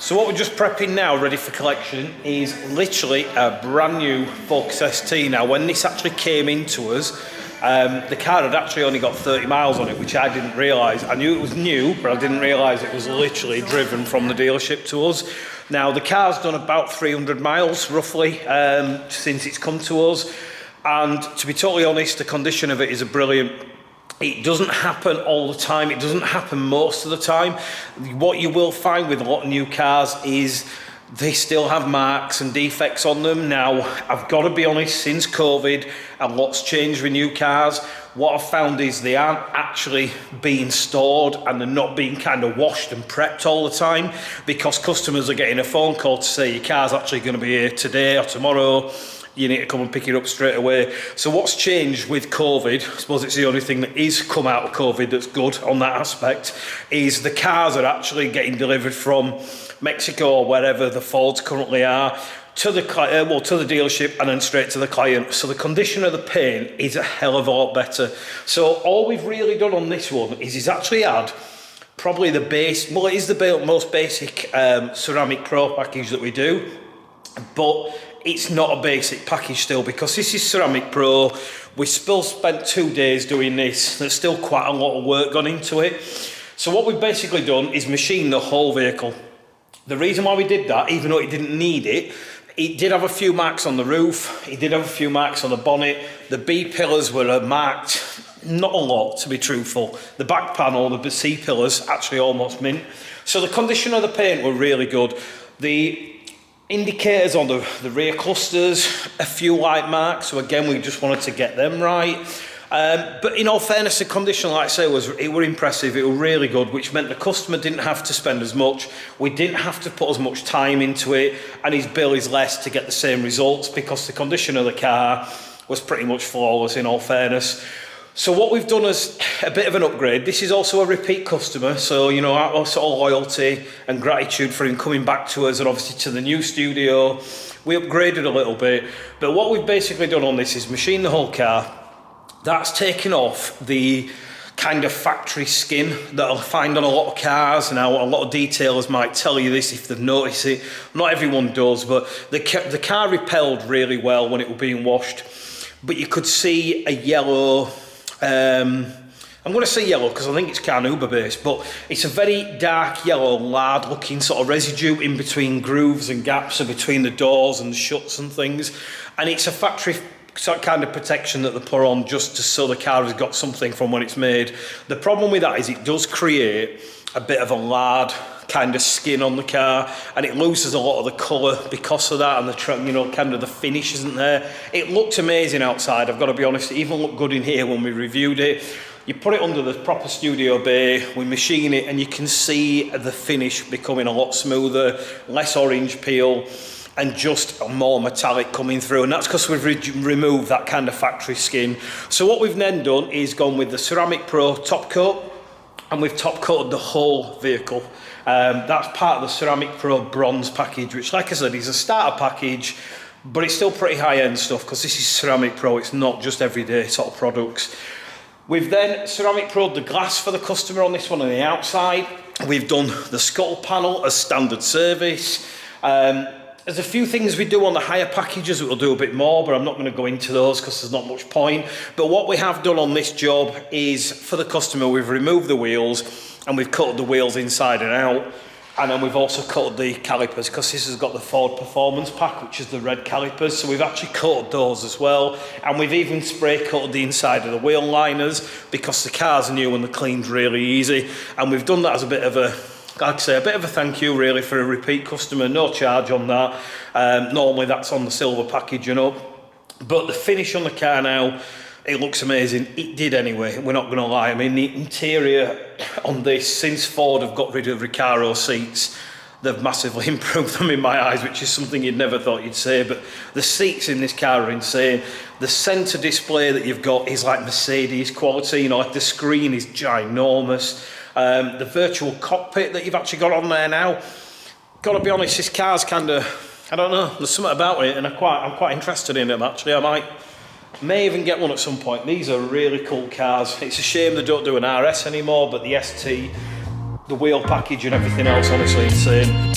So what we're just prepping now, ready for collection, is literally a brand new Focus ST. Now, when this actually came into us, the car had actually only got 30 miles on it, which I didn't realise. I knew it was new, but I didn't realise it was literally driven from the dealership to us. Now, the car's done about 300 miles, roughly, since it's come to us. And to be totally honest, the condition of it is brilliant. It doesn't happen all the time. It doesn't happen most of the time. What you will find with a lot of new cars is they still have marks and defects on them. Now, I've got to be honest, since COVID, a lot's changed with new cars. What I've found is they aren't actually being stored and they're not being kind of washed and prepped all the time, because customers are getting a phone call to say your car's actually going to be here today or tomorrow. You need to come and pick it up straight away. So what's changed with COVID, I suppose it's the only thing that is come out of COVID that's good on that aspect, is the cars are actually getting delivered from Mexico or wherever the Fords currently are to the dealership and then straight to the client. So the condition of the paint is a hell of a lot better. So all we've really done on this one is he's actually had probably the base, well, it is the most basic Ceramic Pro package that we do, but it's not a basic package still, because this is Ceramic Pro. We still spent 2 days doing this. There's still quite a lot of work gone into it. So what we've basically done is machine the whole vehicle. The reason why we did that, even though it didn't need it, it did have a few marks on the roof. It did have a few marks on the bonnet. The B pillars were marked, not a lot to be truthful. The back panel, the C pillars, actually almost mint. So the condition of the paint were really good. The indicators on the rear clusters, a few light marks, so again we just wanted to get them right. But in all fairness, the condition, like I say, it were impressive. It were really good, which meant the customer didn't have to spend as much. We didn't have to put as much time into it, and his bill is less to get the same results, because the condition of the car was pretty much flawless, in all fairness. So what we've done is a bit of an upgrade. This is also a repeat customer, so you know, our sort of loyalty and gratitude for him coming back to us, and obviously to the new studio. We upgraded a little bit, but what we've basically done on this is machine the whole car. That's taken off the kind of factory skin that I'll find on a lot of cars. Now, a lot of detailers might tell you this if they've noticed it. Not everyone does, but the car repelled really well when it was being washed. But you could see a yellow, I'm going to say yellow because I think it's carnauba based, but it's a very dark yellow, lard looking sort of residue in between grooves and gaps and between the doors and the shuts and things. And it's a factory sort of kind of protection that they put on just so the car has got something from when it's made. The problem with that is it does create a bit of a lard kind of skin on the car, and it loses a lot of the colour because of that, and the, you know, kind of the finish isn't there. It looked amazing outside, I've got to be honest. It even looked good in here when we reviewed it. You put it under the proper studio bay, we machine it, and you can see the finish becoming a lot smoother, less orange peel, and just more metallic coming through, and that's because we've removed that kind of factory skin. So what we've then done is gone with the Ceramic Pro top coat, and we've top coated the whole vehicle. That's part of the Ceramic Pro bronze package, which, like I said, is a starter package, but it's still pretty high-end stuff because this is Ceramic Pro. It's not just everyday sort of products. We've then Ceramic Pro'd the glass for the customer on this one on the outside. We've done the scuttle panel as standard service. There's a few things we do on the higher packages that we'll do a bit more, but I'm not going to go into those because there's not much point. But what we have done on this job is, for the customer, we've removed the wheels and we've cut the wheels inside and out. And then we've also cut the calipers, because this has got the Ford Performance Pack, which is the red calipers. So we've actually coated those as well. And we've even spray coated the inside of the wheel liners, because the car's new and they're cleaned really easy. And we've done that as a bit of a, like I say, a bit of a thank you really for a repeat customer. No charge on that. Normally that's on the silver package, you know. But the finish on the car now, it looks amazing. It did anyway, we're not going to lie. I mean, the interior on this, since Ford have got rid of Recaro seats, they've massively improved them in my eyes, which is something you'd never thought you'd say. But the seats in this car are insane. The centre display that you've got is like Mercedes quality, you know, like the screen is ginormous. The virtual cockpit that you've actually got on there now, got to be honest, this car's kind of, I don't know, there's something about it, and I'm quite interested in it actually. I may even get one at some point. These are really cool cars. It's a shame they don't do an RS anymore, but the ST, the wheel package and everything else, honestly insane.